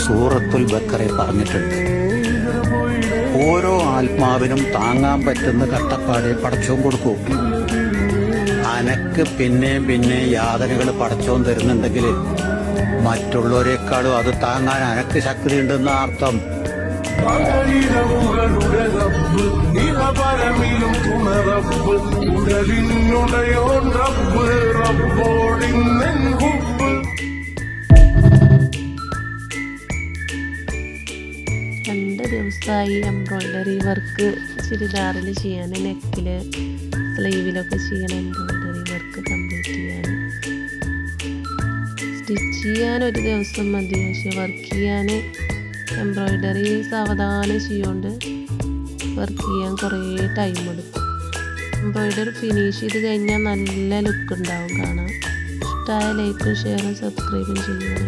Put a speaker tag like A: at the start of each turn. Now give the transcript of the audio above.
A: സൂറത്തുൽ ബക്കറയിൽ പറഞ്ഞിട്ടുണ്ട്. ഓരോ ആത്മാവിനും താങ്ങാൻ പറ്റുന്ന കട്ടപ്പാടെ പടച്ചോൻ കൊടുക്കൂ. അനക്ക് പിന്നെ യാതനകൾ പടച്ചോൻ തരുന്നുണ്ടെങ്കിൽ മറ്റുള്ളവരെക്കാളും അത് താങ്ങാൻ അനക്ക് ശക്തി ഉണ്ടെന്ന അർത്ഥം.
B: ദിവസമായി എംബ്രോയിഡറി വർക്ക് ചുരിദാറിൽ ചെയ്യാൻ, നെക്കിൽ സ്ലീവിലൊക്കെ ചെയ്യണം. എംബ്രോയിഡറി വർക്ക് കംപ്ലീറ്റ് ചെയ്യാൻ, സ്റ്റിച്ച് ചെയ്യാൻ ഒരു ദിവസം മതി. പക്ഷെ വർക്ക് ചെയ്യാൻ എംബ്രോയിഡറി സാവധാനം ചെയ്യുകൊണ്ട് വർക്ക് ചെയ്യാൻ കുറേ ടൈം എടുക്കും. എംബ്രോയിഡറി ഫിനിഷ് ചെയ്ത് കഴിഞ്ഞാൽ നല്ല ലുക്ക് ഉണ്ടാവും കാണാൻ. ഇഷ്ടമായ ലൈക്കും ഷെയറും സബ്സ്ക്രൈബും ചെയ്യണേ.